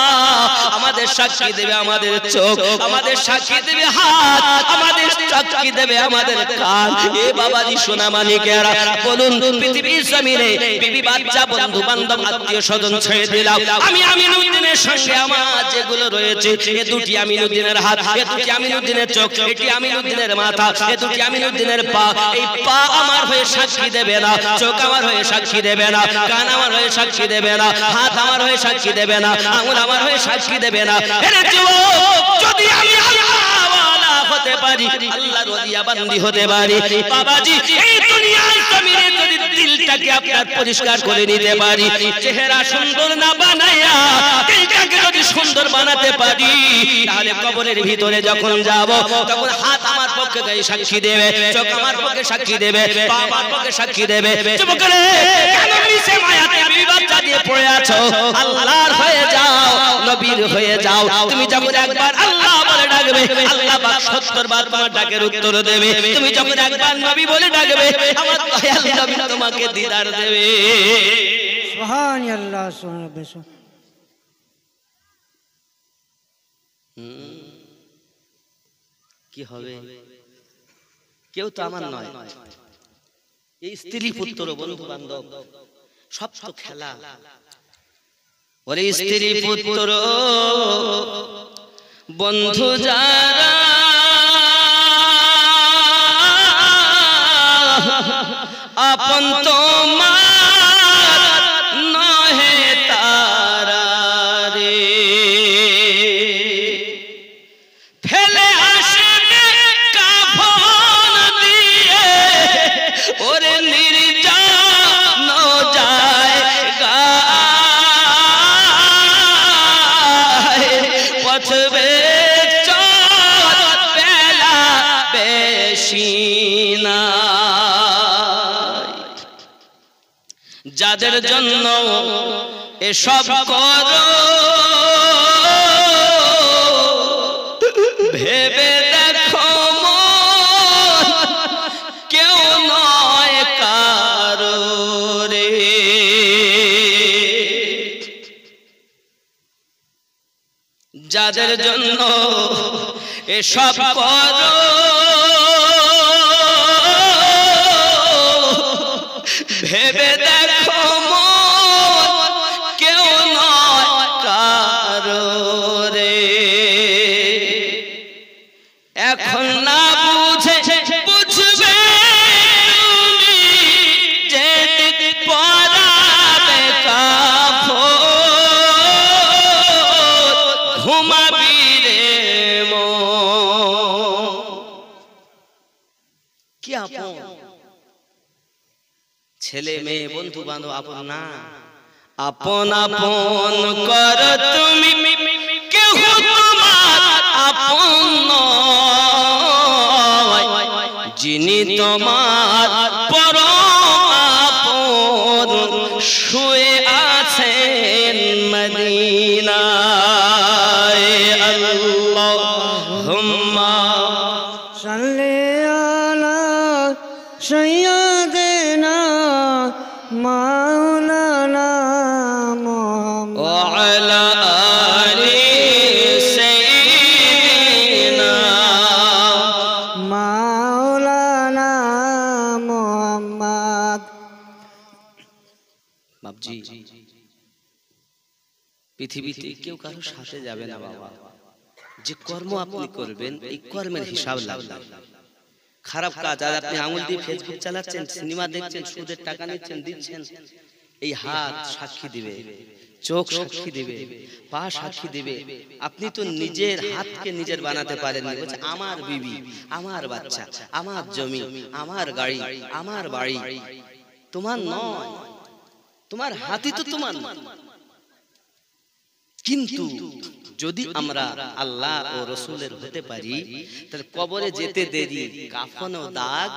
Speaker 1: আমাদের সাক্ষী দেবে আমাদের চোখ, আমাদের সাক্ষী দেবে হাত, আমাদের সাক্ষী দেবে আমাদের কান। এ বাবাজি সোনা মানিকেরা, বলুন পৃথিবীর জমিনে বিবি বাচ্চা বন্ধু বান্ধব আত্মীয় স্বজন ছেড়ে দিলাম, আমি আমিনুদ্দিনের সঙ্গে আমার যেগুলো রয়েছে, এ দুটি আমিনুদ্দিনের হাত, এ দুটি আমিনুদ্দিনের চোখ, এটি আমিনুদ্দিনের মাথা, এ দুটি আমিনুদ্দিনের পা, এই পা আমার হয়ে সাক্ষী দেবে না, চোখ আমার হয়ে সাক্ষী দেবে না, কান আমার হয়ে সাক্ষী দেবে না, হাত আমার হয়ে সাক্ষী দেবে না, আঙুল আমার হয়ে সাক্ষী দেবে না। যদি আমি আল্লাহওয়ালা হতে পারি, আল্লাহর ওলিয়া বান্দি হতে পারি, বাবাজি এই দুনিয়ার জমিনে যদি দিলটাকে আপনার পরিষ্কার করে নিতে পারি, চেহারা সুন্দর না বানায়া দিলটাকে যদি সুন্দর বানাতে পারি, তাহলে কবরের ভিতরে যখন যাব তখন হাত আমার পক্ষে গায়ে সাক্ষী দেবে, চোখ আমার পক্ষে সাক্ষী দেবে, পা আমার পক্ষে সাক্ষী দেবে। যুবকরে কেন মিছে মায়াতে বিবাচ্চা দিয়ে পড়ে আছো? আল্লাহর হয়ে যাও, নবীর হয়ে যাও। তুমি যখন একবার আল্লাহ বলে ডাকবে, আল্লাহ পাক 70 বার তোমার ডাকের উত্তর দেবে। তুমি যখন একবার নবী বলে ডাকবে, আমার দয়াল নবী তোমাকে দিদার দেবে।
Speaker 2: সুবহানাল্লাহ সুবহানাল্লাহ।
Speaker 1: কি হবে? কেউ তো আমার নয়, এই স্ত্রী পুত্র বন্ধু বান্ধব সব তো খেলা। ওরে স্ত্রী পুত্র বন্ধু যারা আপন তোমার নহে তারা রে, ফেলে আসবে কাফন দিয়ে ওরে নির্জন জায়গা, পথবে চল বেলা বেশি না। যাদের জন্য এসব করো ভেবে দেখো মন কেউ নয় কারো রে। যাদের জন্য এসব করো ভেবে দেখো মন কেউ নয় কারো রে। এখন না বুঝে বুঝবে তুমি যে পরাবে কাফন, ঘুমাবি রে মন। কি আপন ছেলে মেয়ে বন্ধু বান্ধব আপন না, আপন আপন কর তুমি, কেউ তোমার আপন নয়, যিনি তোমার পরম আপন শুয়ে আছেন মদিনায়। আল্লাহুম্মা
Speaker 2: সাল্লি আলা সাইয়্যিদিনা মাওলানা মুহাম্মদ
Speaker 1: ওয়া আলা আলি সাইয়্যিদিনা
Speaker 2: মাওলানা মুহাম্মদ।
Speaker 1: বাপজি পৃথিবীতে কেউ কারো সাথে যাবে না বাবা। যে কর্ম আপনি করবেন এই কর্মের হিসাব লাগবে। খারাপ কাজ, আর আপনি আঙুল দিয়ে ফেসবুক চালাচ্ছেন, সিনেমা দেখছেন, সুদের টাকা নিচ্ছেন দিচ্ছেন, এই হাত সাক্ষী দিবে। চোখ সাক্ষী দিবে, পা সাক্ষী দিবে। আপনি তো নিজের হাতকে নিজের বানাতে পারেননি। বলছে আমার বিবি, আমার বাচ্চা, আমার জমি, আমার গাড়ি, আমার বাড়ি তোমার নয়, তোমার হাতই তো তোমার নয়। কিন্তু যদি আমরা আল্লাহ ও রসুলের হতে পারি তাহলে কবরে যেতে দেরি, কাফন ও দাগ,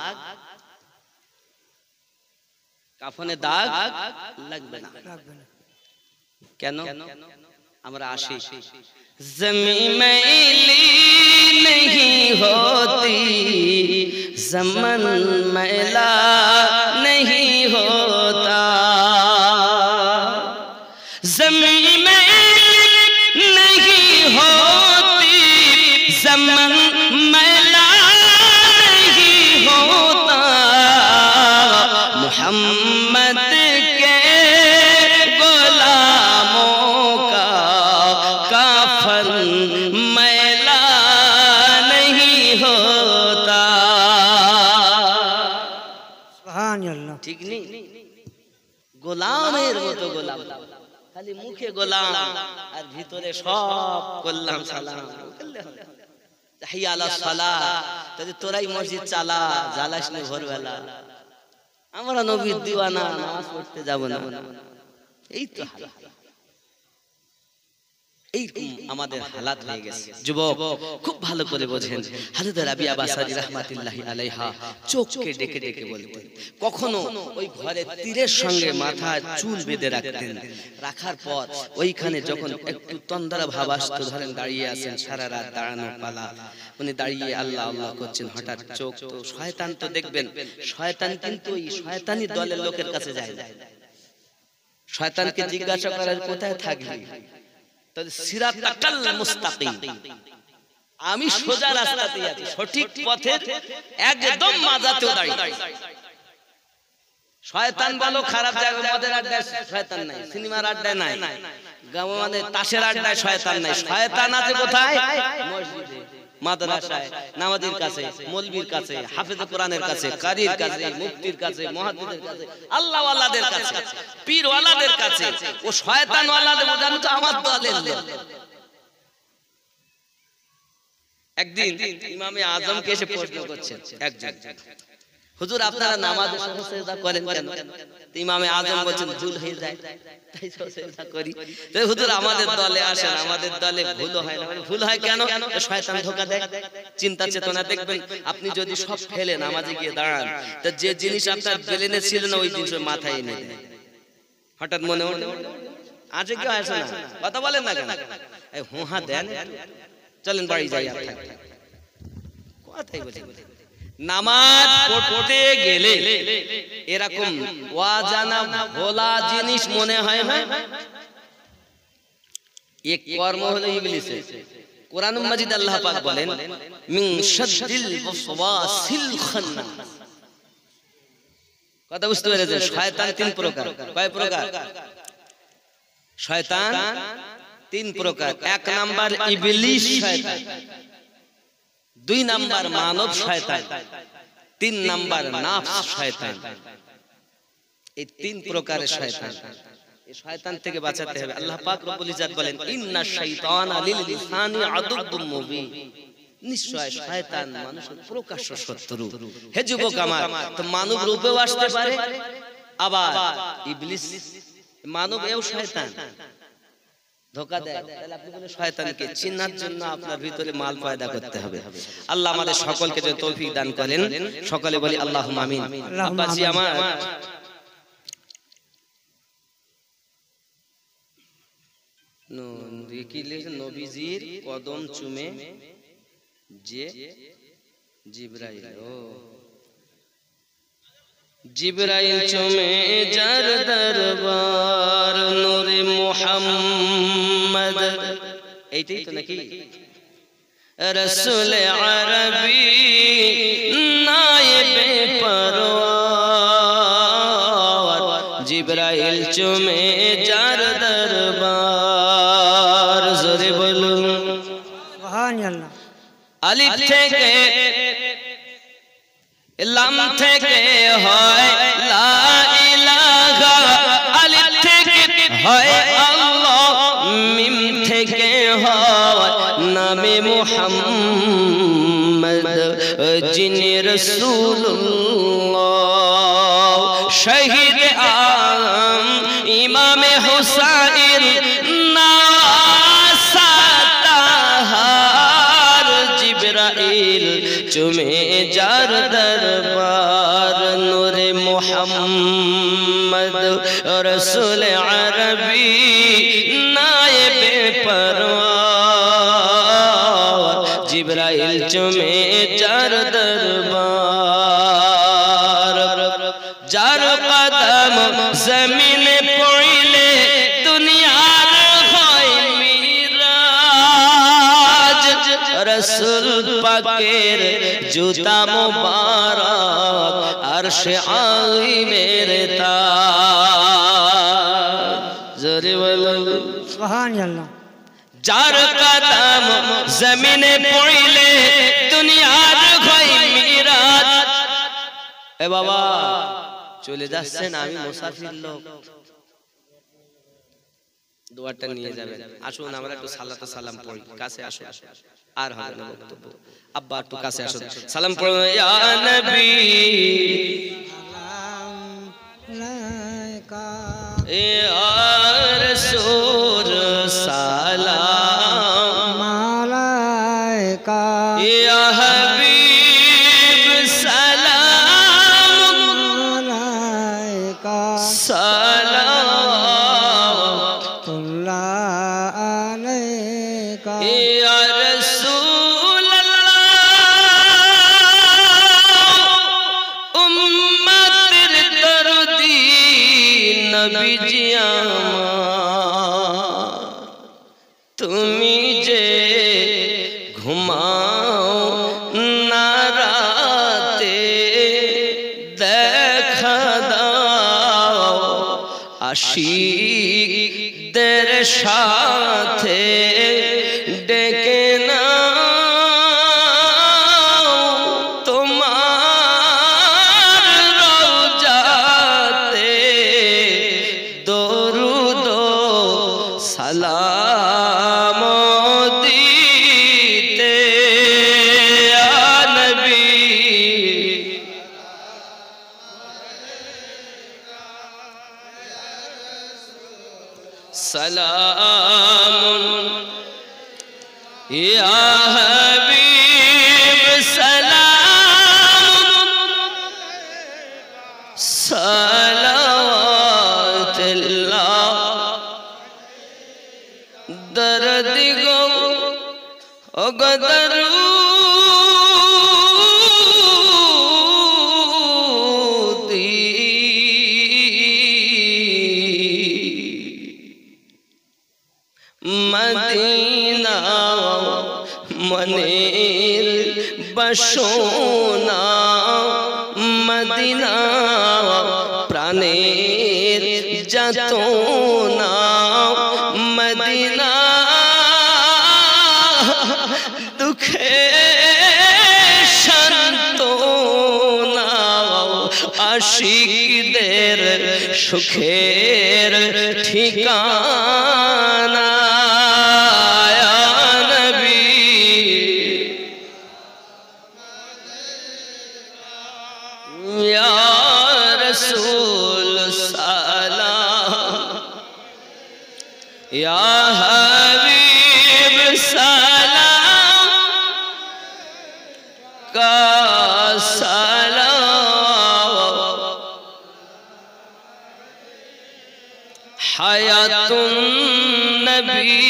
Speaker 1: কাফনে দাগ লাগবে না। কেন? আমরা আসি জমি मैली नहीं होती, ज़मन मैला नहीं होता, ज़मी मैली नहीं होती, ज़मन मैला नहीं होता, मोहम्मद के गुलामों का काफन मैला नहीं होता।
Speaker 2: সুবহান আল্লাহ।
Speaker 1: ঠিক নেই? গোলামের মতো গোলাম, খালি মুখে গোলাম আর ভিতরে সব করলাম সালাম, হাইয়া আলাস সালাহ। তাহলে তোরাই মসজিদ চালা, জ্বালাস না ভোরবেলা, আমরা নবীর দিওয়ানা, নামাজ পড়তে যাব না। এই তো এই আমাদের হালাত হয়ে গেছে। যুবক খুব ভালো করে বোঝেন, হযরত রাবিয়া বাসারী রাহমাতুল্লাহি আলাইহা চোখকে ডেকে ডেকে বলতেন। কখনো ওই ঘরে তীরের সঙ্গে মাথা চুল বেঁধে রাখতেন, রাখার পর ওইখানে যখন একটু তন্দ্রা ভাব আসতো, ধরেন দাঁড়িয়ে আছেন, সারা রাত দাঁড়ানো পালা, উনি দাঁড়িয়ে আল্লাহ আল্লাহ করছেন, হঠাৎ চোখ, তো শয়তান তো দেখবেন, শয়তান কিন্তু ওই শয়তানি দলের লোকের কাছে যায় না। শয়তানকে জিজ্ঞাসা করার কোথায় থাকবি, সিরাতাকাল মুস্তাকিম, আমি সোজা রাস্তাতে আছি, সঠিক পথের একদম মাঝাতেও দাঁড়িয়ে। শয়তান বলো খারাপ জায়গায়, মদের আড্ডায় শয়তান নাই, সিনেমার আড্ডায় নাই, মানে তাসের আড্ডায় শয়তান নাই। শয়তান আছে কোথায়? মসজিদে, মাদ্রাসায়, নামাজীর কাছে, মৌলবীর কাছে, হাফেজে কোরআনের কাছে, কারীর কাছে, মুফতির কাছে, মুহাদ্দিসের কাছে, আল্লাহ ওয়ালাদের কাছে, পীর ওয়ালাদের কাছে। ও শয়তান ওয়ালাদের জানো তো আমার দলের লোক। একদিন ইমামে আজমকে এসে প্রশ্ন করছেন একজন, হুজুর আপনারা নামাজে সিজদা করেন কেন? ইমামে আজম বলেন ভুল হয়ে যায় তাই সিজদা করি। তো হুজুর আমাদের দলে আসেন, আমাদের দলে ভুল হয় না। ভুল হয় কেন? শয়তান ধোঁকা দেয়। চিন্তা চেতনা দেখবেন, আপনি যদি সব ফেলে নামাজে গিয়ে দাঁড়ান, তো যে জিনিস আপনার ব্রেনে ছিল না ওই জিনিস মাথায় এনে দেয়। হঠাৎ মনে হলো আজকে কেউ আসে না, কথা বলেন না কেন? এই হুহা দেন, চলেন বাড়ি যাই। আপনার কথাই বলি, নামাজ পড়তে গেলে এরকম ওয়াজানা ভোলা জিনিস মনে হয় না। এক কর্ম হলো ইবলিসের। কোরআন মাজিদ আল্লাহ পাক বলেন মিন শাদ্দিল ওয়াসওয়াসিল খান্নাস। কথা বুঝতে পেরেছেন? শয়তান তিন প্রকার। কয় প্রকার? শয়তান তিন প্রকার। এক নাম্বার ইবলিস শয়তান, দুই নাম্বার মানব শয়তান, তিন নাম্বার নাফস শয়তান। এই তিন প্রকারের শয়তান। এই শয়তান থেকে বাঁচাতে হবে। আল্লাহ পাক রব্বুল ইজ্জত বলেন ইন্নাশ শাইতানা লিল ইনসানি আদুউম মুবিন। নিশ্চয় শয়তান মানুষের প্রকাশ্য শত্রু। হে যুবক আমার, তো মানব রূপেও আসতে পারে, আবার ইবলিস মানব এও শয়তান ধোঁকা দেয়। তাহলে আপনি বলেন শয়তানকে চিনার জন্য আপনার ভিতরে মাল পয়দা করতে হবে। আল্লাহ আমাদের সকলকে যেন তৌফিক দান করেন। সকলে বলি আল্লাহুম্মা আমিন। আব্বাজি আমার নবীজির কদম চুমে যে জিবরাইল, জিবরাইল চুমে যার দরবার নূরে মুহাম্মদ। এইটাই তো নাকি রসুল আরবি নায়েবে পরওয়ার, জিবরাইল চুমে যার দরবার। জোরে বলুন
Speaker 2: সুবহানাল্লাহ।
Speaker 1: আলিফ থেকে লাম থেকে হয় লা ইলাহা, আলিফ থেকে হয় আল্লাহ। नामे मोहम्मद जिने रसूलुल्लाह शहीद आम इमाम हुसैन नासाताहार जिब्राइल चुमे जार दरबार नूरे मोहम्मद रसूल अरबी नायबे परवार जिब्राइल चुमे जार दरबार जार कदम जमीन पड़िले दुनियार হয় মিরাজ रसूल पाकेर जूता मुबारक अर्शे आई मेरे ताज जोरे बोलो
Speaker 2: सुभान अल्लाह
Speaker 1: जार कदम जमीने पड़िले दुनियार হয় মিরাজ এ বাবা চলে যাচ্ছেন আমি মুসাফির লোক দোয়াটা নিয়ে যাবেন আসুন আমরা একটু সালাত সালাম পড়ি কাছে আসুন আর হবে না বক্তব্য আব্বা একটু কাছে আসুন সালাম পড়ুন ইয়া নবী
Speaker 2: लाइका
Speaker 1: ইয়া রাসূল সালাম
Speaker 2: मालाइका
Speaker 1: ইয়া হাবিব সালাম
Speaker 2: मालाइका
Speaker 1: সালাম
Speaker 2: तुल्लाह अलैका
Speaker 1: या रसूल अल्लाह उम्मतेर दर्दी नबी जी আমার তুমি যে ঘুমাও না রাতে দেখা দাও আশিকদের সাথে ডেকে নাও তোমার রওজাতে দরুদ সালাম দিতে ইয়া নবী सलाम या हबीब सलाम सलावतुल्लाह दर्द गो मदीना मनेर बसोना मदीना प्राणेर जतोना मदीना दुखे शांतोना आशिकদের সুখের ঠিকানা रसूल सलाम या हबीब सलाम का सलाम हयातुन नबी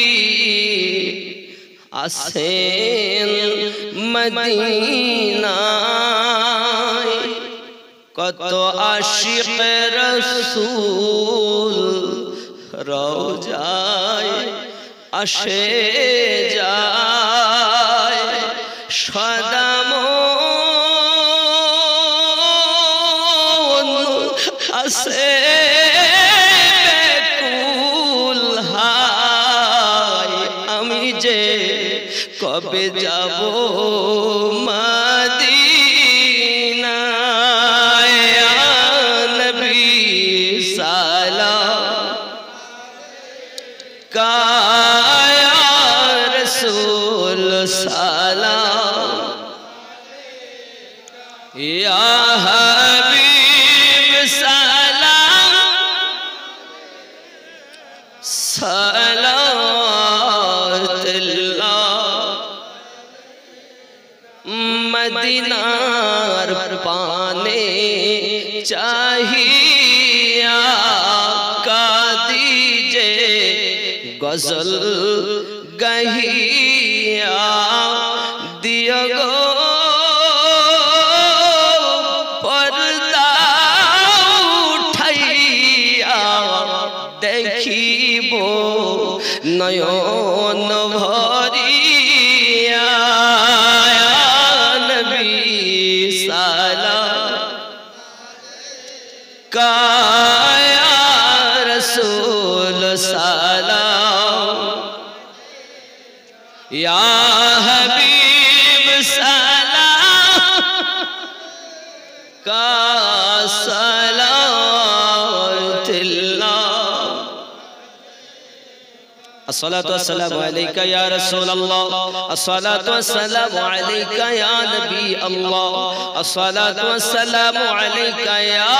Speaker 1: आसेन मदीना কত আশিক রাসূল রওজায় আসে যায় সদা মন আসে বেকুল হায় আমি যে কবে যাব মদিনা का या रसूल সালাম ইয়া হাবিব সালাম সালাতুল্লাহ মদিনার পানে चाहिया कादीजे गजल गहिया दियो गो पर्दा उठाइया देखिबो नयन भरिया नबी सलाम काया रसूल सलाम या हबीब सलाम का अस्सलातु वस्सलामु अलैका या रसूल अल्लाह अस्सलातु वस्सलामु अलैका या नबी अल्लाह अस्सलातु वस्सलामु अलैका या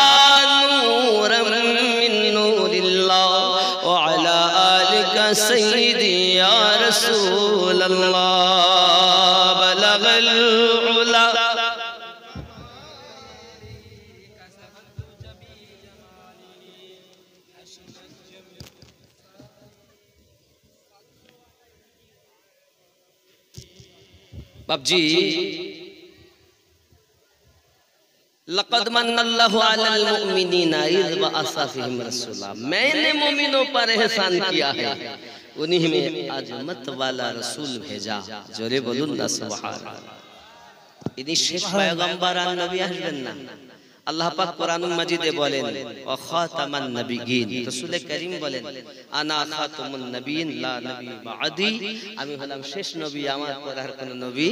Speaker 1: नूरम मिन नूरिल्लाह व अला आलिका सय्यदी या रसूल अल्लाह बलगल उला बाबजी लक़द मन्नल्लाहु अलल मुमिनीना इज़ बअसा फ़ीहिम रसूला मैंने मोमिनों पर एहसान किया है उन्हीं में अज़मत वाला रसूल भेजा जोरे बोलुन ना सुभान अल्लाह इन्हीं शेष पैगंबर और नबी আসবেন না আল্লাহ পাক কোরআনুল মাজিদে বলেন ওয়া খাতামান নবিয়্যিন রাসূল করিম বলেন আনা খাতামুন নবিয়্যিন লা নবী বাদি আমি হলাম শেষ নবী আমার পর আর কোন নবী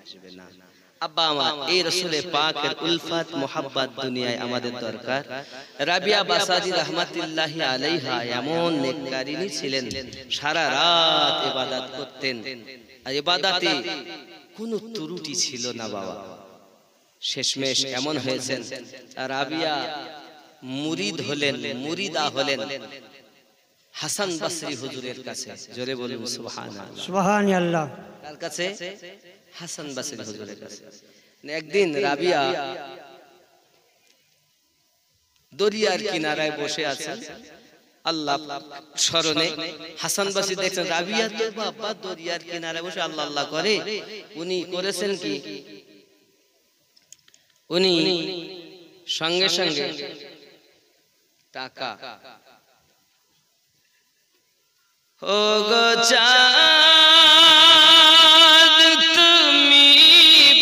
Speaker 1: আসবে না আব্বা আমার এই রাসূলে পাকের উলফত মোহাব্বত দুনিয়ায় আমাদের দরকার রাবিয়া বাসাদি রাহমাতুল্লাহি আলাইহা এমন নেককারিনী ছিলেন সারা রাত ইবাদত করতেন আর ইবাদতে কোনো ত্রুটি ছিল না বাবা শেষমেশ এমন হয়েছেন রাবিয়া মুরিদ হলেন মুরিদা হলেন হাসান বসরি হুজুরের কাছে জোরে বলুন সুবহানাল্লাহ
Speaker 2: সুবহানাল্লাহ
Speaker 1: কার কাছে হাসান বসরি হুজুরের কাছে একদিন রাবিয়া দরিয়ার কিনারায় বসে আছেন আল্লাহ স্মরণে হাসান বসরি দেখছেন রাবিয়া তো বাবা দরিয়ার কিনারায় বসে আল্লাহ আল্লাহ করে উনি করেছেন কি উনি সঙ্গে সঙ্গে টাকা ও গো চাঁদ তুমি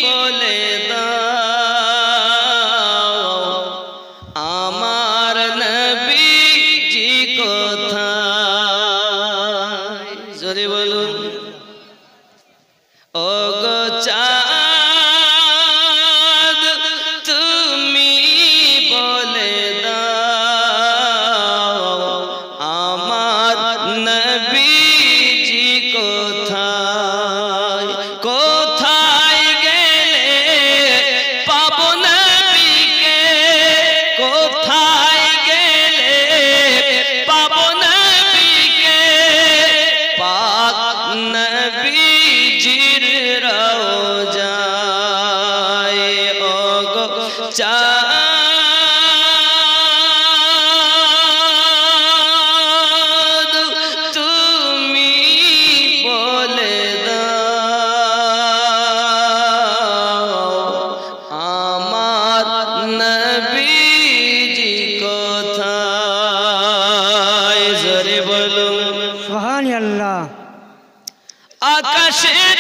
Speaker 1: বলে দাও আমার নবীজি কোথায় জোরে বলুন ও গো আকাশের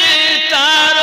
Speaker 1: তারা